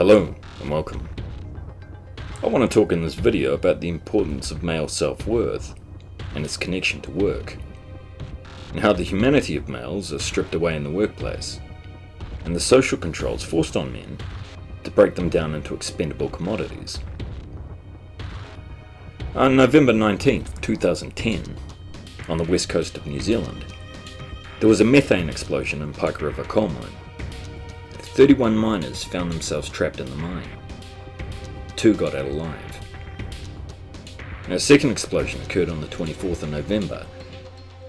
Hello and welcome. I want to talk in this video about the importance of male self-worth and its connection to work, and how the humanity of males are stripped away in the workplace, and the social controls forced on men to break them down into expendable commodities. On November 19th, 2010, on the west coast of New Zealand, there was a methane explosion in Pike River coal mine. 31 miners found themselves trapped in the mine. 2 got out alive. A second explosion occurred on the 24th of November,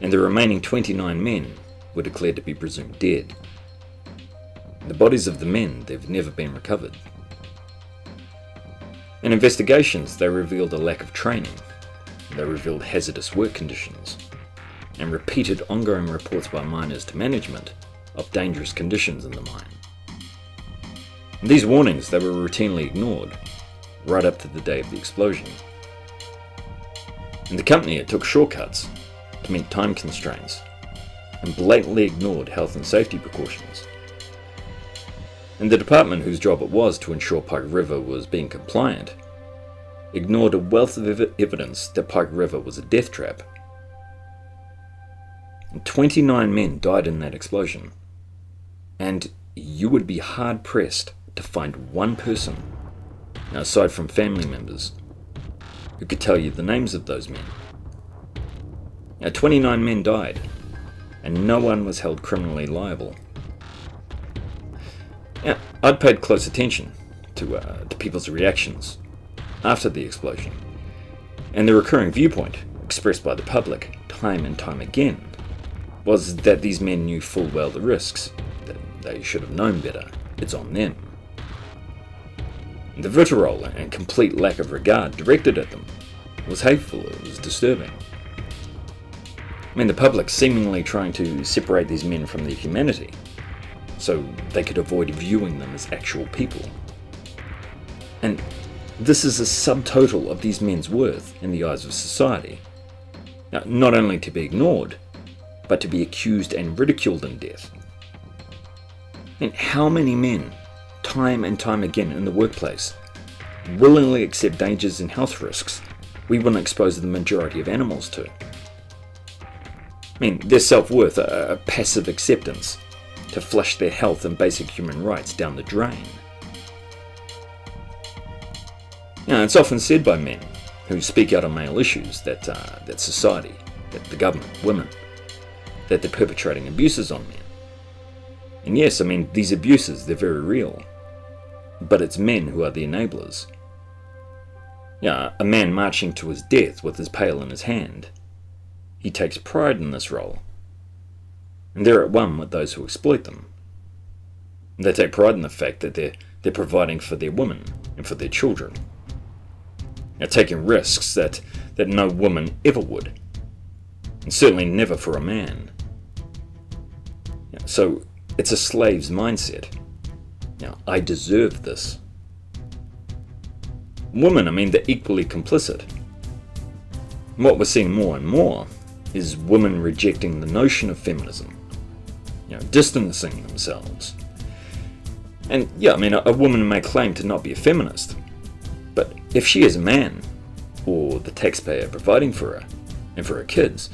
and the remaining 29 men were declared to be presumed dead. The bodies of the men, they've never been recovered. In investigations, they revealed a lack of training. They revealed hazardous work conditions, and repeated ongoing reports by miners to management of dangerous conditions in the mine. These warnings, they were routinely ignored, right up to the day of the explosion. And the company, it took shortcuts to meet time constraints, and blatantly ignored health and safety precautions. And the department, whose job it was to ensure Pike River was being compliant, ignored a wealth of evidence that Pike River was a death trap. And 29 men died in that explosion, and you would be hard-pressed to find one person, aside from family members, who could tell you the names of those men. 29 men died, and no one was held criminally liable. I'd paid close attention to people's reactions after the explosion, and the recurring viewpoint expressed by the public time and time again was that these men knew full well the risks, that they should have known better, it's on them. The vitriol and complete lack of regard directed at them was hateful, it was disturbing. The public seemingly trying to separate these men from their humanity, so they could avoid viewing them as actual people. And this is a subtotal of these men's worth in the eyes of society. Now, not only to be ignored, but to be accused and ridiculed in death. And how many men, time and time again in the workplace, willingly accept dangers and health risks we wouldn't expose the majority of animals to? Their self-worth, a passive acceptance to flush their health and basic human rights down the drain. It's often said by men who speak out on male issues that society, that the government, women, that they're perpetrating abuses on men. And yes, these abuses, they're very real. But it's men who are the enablers. A man marching to his death with his pail in his hand. He takes pride in this role. And they're at one with those who exploit them. They take pride in the fact that they're providing for their women and for their children. Taking risks that no woman ever would. And certainly never for a man. So it's a slave's mindset. I deserve this. Women, they're equally complicit. And what we're seeing more and more is women rejecting the notion of feminism, distancing themselves. And a woman may claim to not be a feminist, but if she is a man, or the taxpayer providing for her and for her kids,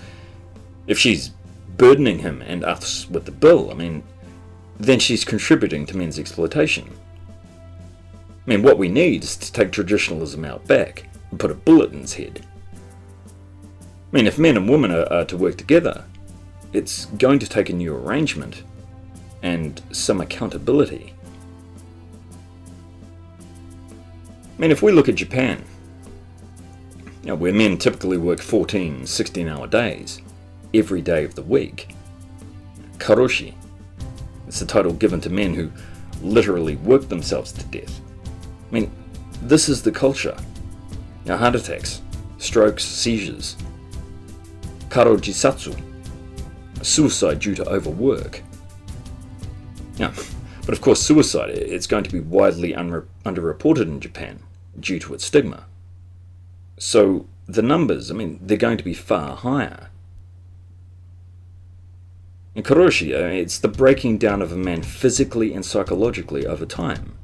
if she's burdening him and us with the bill, then she's contributing to men's exploitation. What we need is to take traditionalism out back and put a bullet in his head. If men and women are to work together, it's going to take a new arrangement and some accountability. If we look at Japan, where men typically work 14, 16-hour days every day of the week, karoshi, it's the title given to men who literally work themselves to death. This is the culture. Heart attacks, strokes, seizures. Karojisatsu, suicide due to overwork. But of course suicide, it's going to be widely underreported in Japan due to its stigma. So the numbers, they're going to be far higher. In karoshi, it's the breaking down of a man physically and psychologically over time.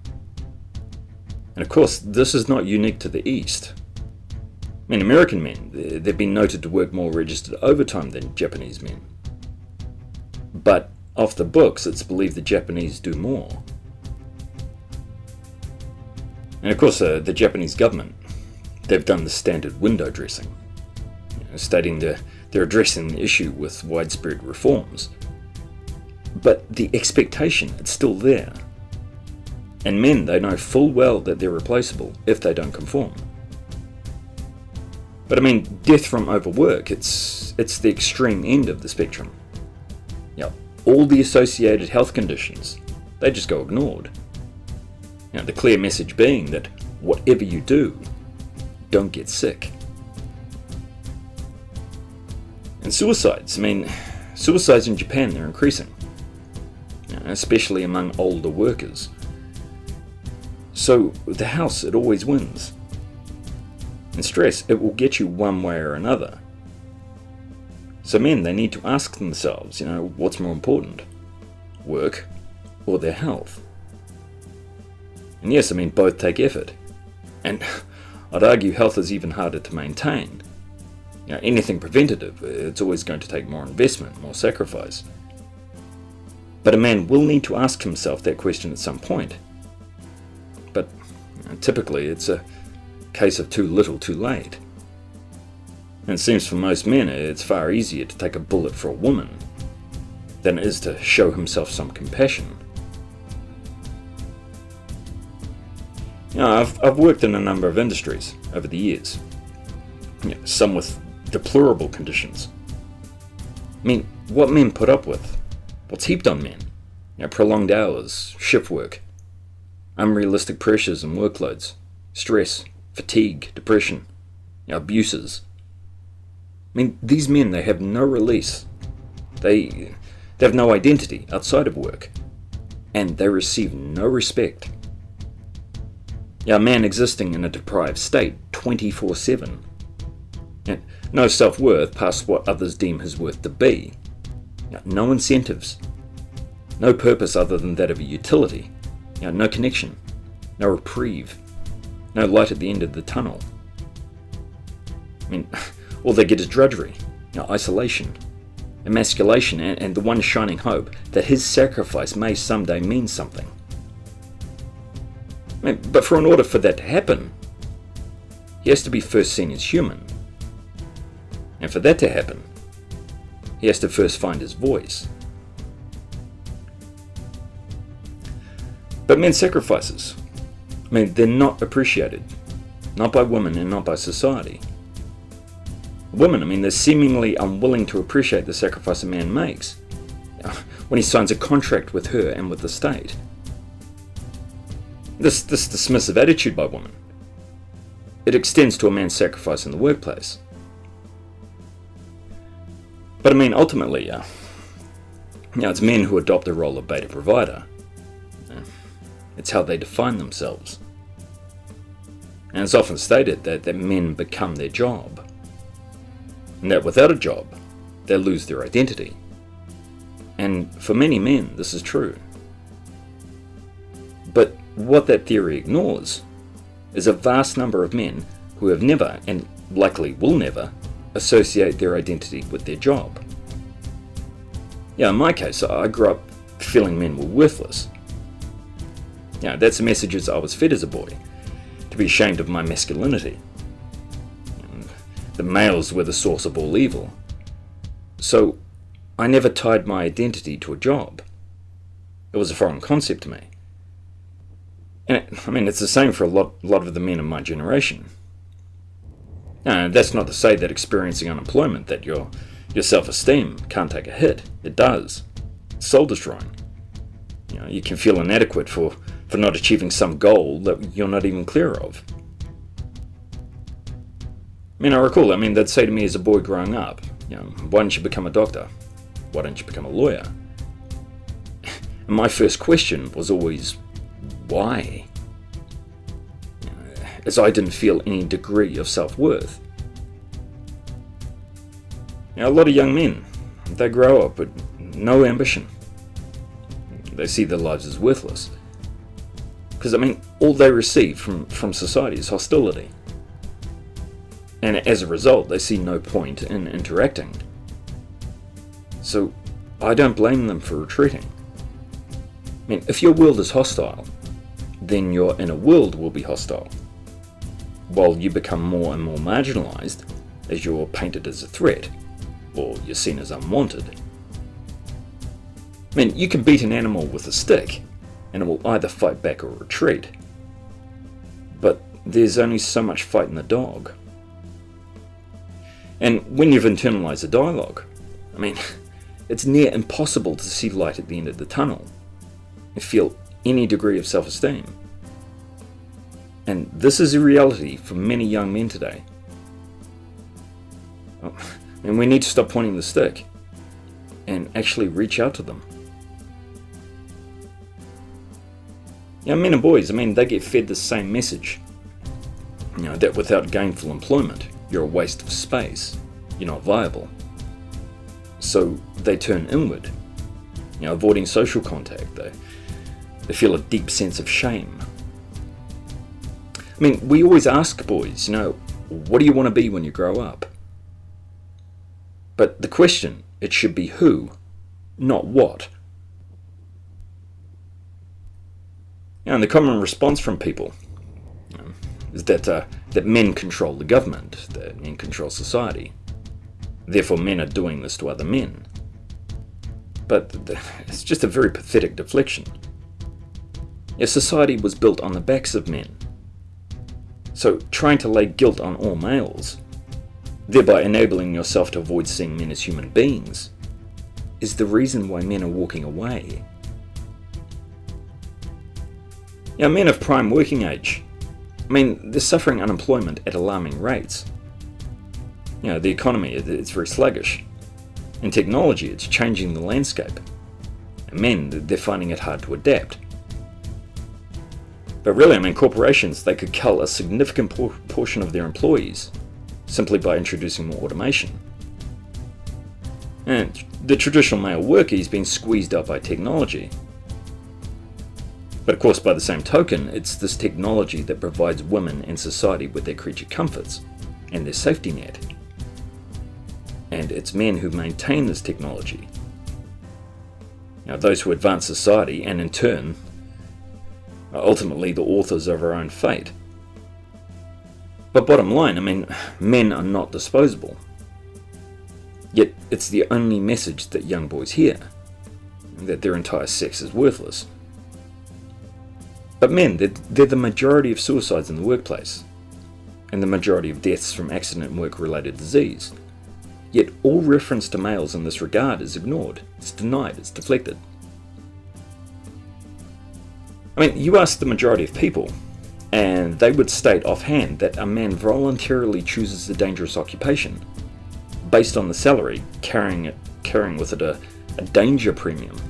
And of course, this is not unique to the East. I mean, American men, they've been noted to work more registered overtime than Japanese men. But off the books, it's believed the Japanese do more. And of course, the Japanese government, they've done the standard window dressing, stating they're addressing the issue with widespread reforms. But the expectation, it's still there. And men, they know full well that they're replaceable if they don't conform. But I mean, death from overwork, it's the extreme end of the spectrum. All the associated health conditions, they just go ignored. The clear message being that whatever you do, don't get sick. And suicides, I mean, suicides in Japan, they're increasing, especially among older workers. So the house, it always wins. And stress, it will get you one way or another. So men, they need to ask themselves, what's more important? Work or their health? And yes, I mean, both take effort. And I'd argue health is even harder to maintain. Anything preventative, it's always going to take more investment, more sacrifice. But a man will need to ask himself that question at some point. But typically, it's a case of too little, too late. And it seems for most men, it's far easier to take a bullet for a woman than it is to show himself some compassion. I've worked in a number of industries over the years, some with deplorable conditions. I mean, what men put up with, what's heaped on men? Prolonged hours, shift work, unrealistic pressures and workloads, stress, fatigue, depression, abuses. I mean, these men, they have no release. They have no identity outside of work, and they receive no respect. A man existing in a deprived state 24/7. No self-worth past what others deem his worth to be. No incentives. No purpose other than that of a utility. No connection. No reprieve. No light at the end of the tunnel. I mean, all they get is drudgery, isolation, emasculation, and the one shining hope that his sacrifice may someday mean something. I mean, but in order for that to happen, he has to be first seen as human. And for that to happen, he has to first find his voice. But men's sacrifices, I mean, they're not appreciated. Not by women and not by society. Women, I mean, they're seemingly unwilling to appreciate the sacrifice a man makes when he signs a contract with her and with the state. This dismissive attitude by women, it extends to a man's sacrifice in the workplace. But I mean, ultimately, it's men who adopt the role of beta provider. It's how they define themselves. And it's often stated that men become their job. And that without a job, they lose their identity. And for many men, this is true. But what that theory ignores is a vast number of men who have never, and likely will never, associate their identity with their job. In my case, I grew up feeling men were worthless. That's the messages I was fed as a boy, to be ashamed of my masculinity. The males were the source of all evil. So I never tied my identity to a job. It was a foreign concept to me. And it's the same for a lot of the men of my generation. Now, that's not to say that experiencing unemployment, that your self-esteem can't take a hit. It does. It's soul-destroying. You can feel inadequate for not achieving some goal that you're not even clear of. I recall, they'd say to me as a boy growing up, why don't you become a doctor? Why don't you become a lawyer? And my first question was always, why? As I didn't feel any degree of self-worth. A lot of young men, they grow up with no ambition. They see their lives as worthless. Because, all they receive from society is hostility. And as a result, they see no point in interacting. So, I don't blame them for retreating. If your world is hostile, then your inner world will be hostile, while you become more and more marginalized as you're painted as a threat, or you're seen as unwanted. You can beat an animal with a stick, and it will either fight back or retreat. But there's only so much fight in the dog. And when you've internalized a dialogue, it's near impossible to see light at the end of the tunnel and feel any degree of self-esteem. And this is a reality for many young men today. We need to stop pointing the stick and actually reach out to them. Men and boys, they get fed the same message. That without gainful employment, you're a waste of space, you're not viable. So they turn inward, avoiding social contact. They feel a deep sense of shame. We always ask boys, what do you want to be when you grow up? But the question, it should be who, not what. And the common response from people is that men control the government, that men control society. Therefore, men are doing this to other men. But it's just a very pathetic deflection. Society was built on the backs of men. So trying to lay guilt on all males, thereby enabling yourself to avoid seeing men as human beings, is the reason why men are walking away. Men of prime working age, they're suffering unemployment at alarming rates. The economy, it's very sluggish. In technology, it's changing the landscape. And men, they're finding it hard to adapt. But really, corporations, they could cull a significant portion of their employees simply by introducing more automation. And the traditional male worker is being squeezed out by technology. But of course, by the same token, it's this technology that provides women and society with their creature comforts and their safety net. And it's men who maintain this technology. Those who advance society, and in turn, are ultimately the authors of our own fate. But bottom line, men are not disposable. Yet it's the only message that young boys hear, that their entire sex is worthless. But men, they're the majority of suicides in the workplace, and the majority of deaths from accident and work-related disease. Yet all reference to males in this regard is ignored, it's denied, it's deflected. You ask the majority of people, and they would state offhand that a man voluntarily chooses a dangerous occupation based on the salary, carrying with it a danger premium.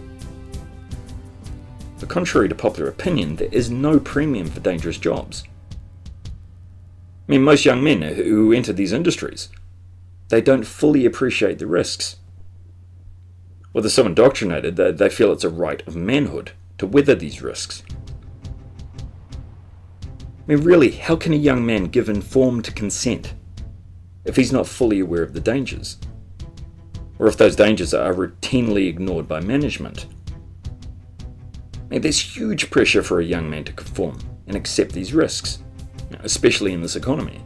But contrary to popular opinion, there is no premium for dangerous jobs. Most young men who enter these industries, they don't fully appreciate the risks. Or they're so indoctrinated that they feel it's a right of manhood to weather these risks. Really, how can a young man give informed consent if he's not fully aware of the dangers? Or if those dangers are routinely ignored by management? There's huge pressure for a young man to conform and accept these risks, especially in this economy.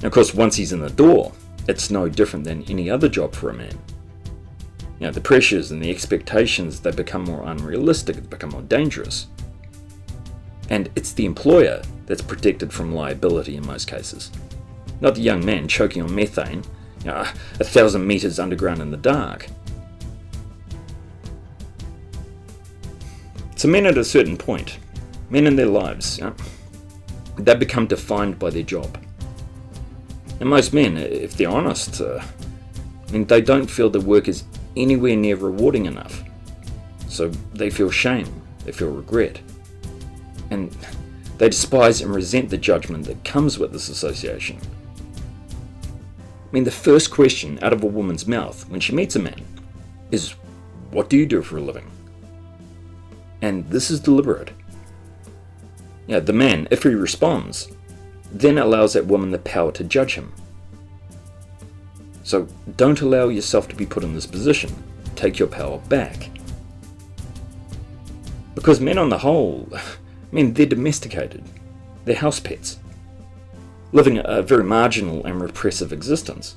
Of course, once he's in the door, it's no different than any other job for a man. The pressures and the expectations, they become more unrealistic, they become more dangerous. And it's the employer that's protected from liability in most cases, not the young man choking on methane 1,000 meters underground in the dark. So men at a certain point, men in their lives, they become defined by their job. And most men, if they're honest, they don't feel their work is anywhere near rewarding enough. So they feel shame, they feel regret. And they despise and resent the judgment that comes with this association. The first question out of a woman's mouth when she meets a man is, "What do you do for a living?" And this is deliberate. The man, if he responds, then allows that woman the power to judge him. So don't allow yourself to be put in this position. Take your power back. Because men on the whole, they're domesticated. They're house pets, living a very marginal and repressive existence.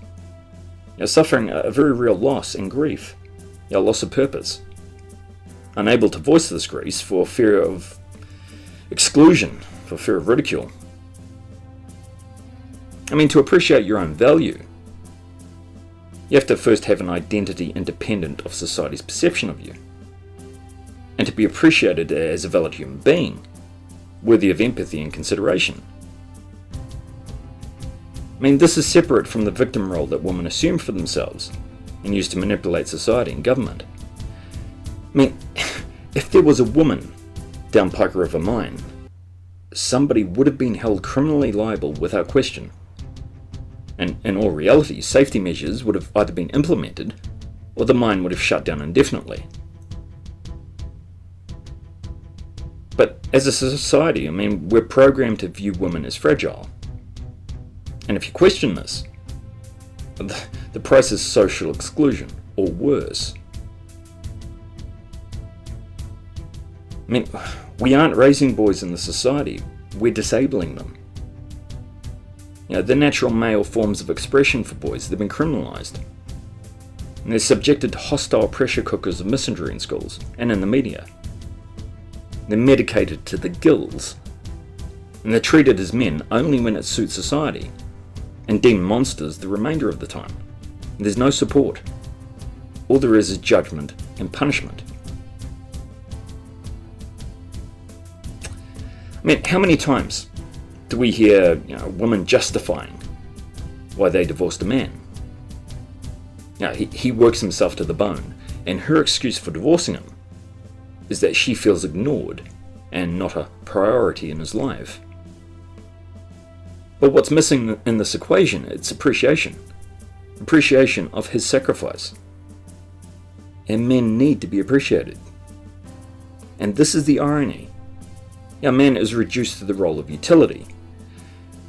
Suffering a very real loss and grief, loss of purpose. Unable to voice this grief for fear of exclusion, for fear of ridicule. To appreciate your own value, you have to first have an identity independent of society's perception of you. And to be appreciated as a valid human being, worthy of empathy and consideration. This is separate from the victim role that women assume for themselves and use to manipulate society and government. If there was a woman down Pike River Mine, somebody would have been held criminally liable without question. And in all reality, safety measures would have either been implemented or the mine would have shut down indefinitely. But as a society, we're programmed to view women as fragile. And if you question this, the price is social exclusion, or worse. We aren't raising boys in the society, we're disabling them. The natural male forms of expression for boys, they've been criminalised. And they're subjected to hostile pressure cookers of misandry in schools and in the media. They're medicated to the gills. And they're treated as men only when it suits society, and deemed monsters the remainder of the time. And there's no support. All there is judgment and punishment. How many times do we hear women justifying why they divorced a man? He works himself to the bone, and her excuse for divorcing him is that she feels ignored and not a priority in his life. But what's missing in this equation? It's appreciation. Appreciation of his sacrifice. And men need to be appreciated. And this is the irony. Man is reduced to the role of utility.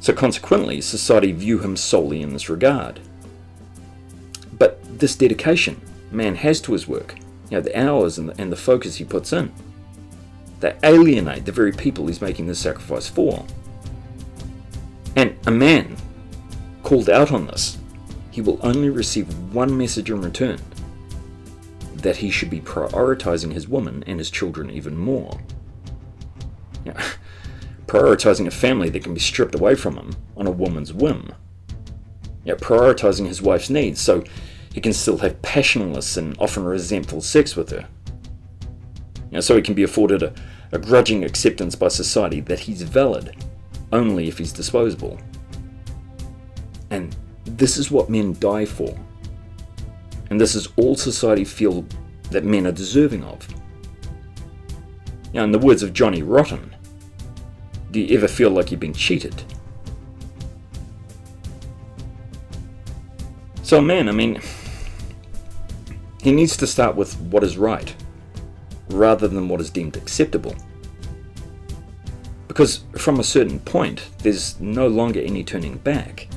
So consequently, society view him solely in this regard. But this dedication man has to his work, the hours and the focus he puts in, they alienate the very people he's making this sacrifice for. And a man called out on this, he will only receive one message in return: that he should be prioritizing his woman and his children even more. Prioritizing a family that can be stripped away from him on a woman's whim. Prioritizing his wife's needs so he can still have passionless and often resentful sex with her. So he can be afforded a grudging acceptance by society that he's valid only if he's disposable. And this is what men die for. And this is all society feel that men are deserving of. In the words of Johnny Rotten, do you ever feel like you've been cheated? So a man, he needs to start with what is right, rather than what is deemed acceptable. Because from a certain point, there's no longer any turning back.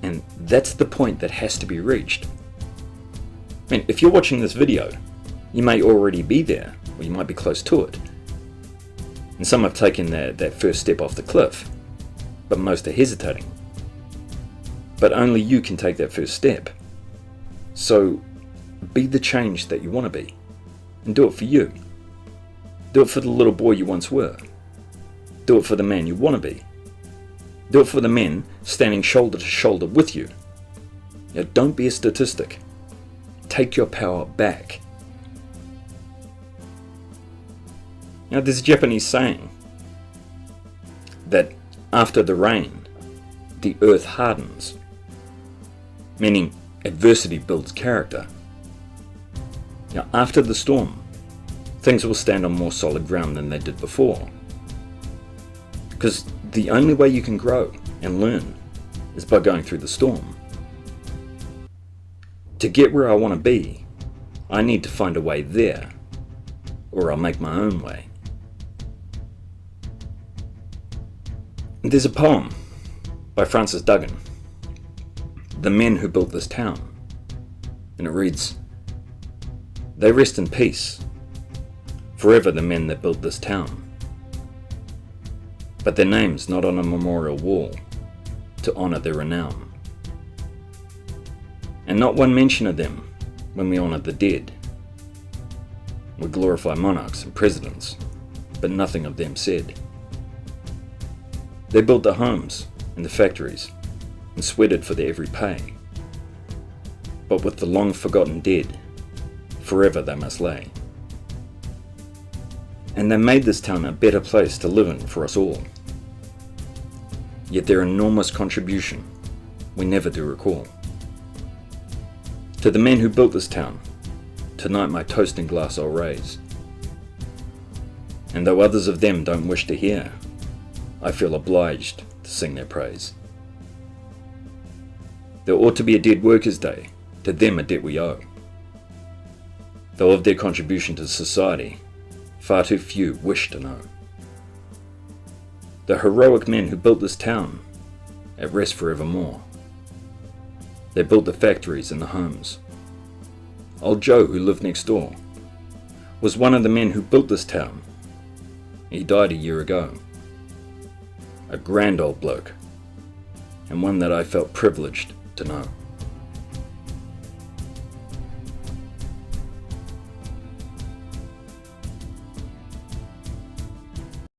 And that's the point that has to be reached. If you're watching this video, you may already be there, or you might be close to it. And some have taken that first step off the cliff, but most are hesitating. But only you can take that first step. So be the change that you want to be, and do it for you. Do it for the little boy you once were. Do it for the man you want to be. Do it for the men standing shoulder to shoulder with you. Don't be a statistic. Take your power back. There's a Japanese saying that after the rain, the earth hardens, meaning adversity builds character. After the storm, things will stand on more solid ground than they did before. Because the only way you can grow and learn is by going through the storm. To get where I want to be, I need to find a way there, or I'll make my own way. There's a poem by Francis Duggan, The Men Who Built This Town, and it reads, "They rest in peace, forever the men that built this town, but their names not on a memorial wall to honour their renown. And not one mention of them when we honour the dead. We glorify monarchs and presidents, but nothing of them said. They built the homes and the factories and sweated for their every pay, but with the long forgotten dead, forever they must lay. And they made this town a better place to live in for us all. Yet their enormous contribution we never do recall. To the men who built this town, tonight my toasting glass I'll raise. And though others of them don't wish to hear, I feel obliged to sing their praise. There ought to be a Dead Workers' Day, to them a debt we owe. Though of their contribution to society, far too few wish to know. The heroic men who built this town, at rest forevermore. They built the factories and the homes. Old Joe, who lived next door, was one of the men who built this town. He died a year ago. A grand old bloke, and one that I felt privileged to know."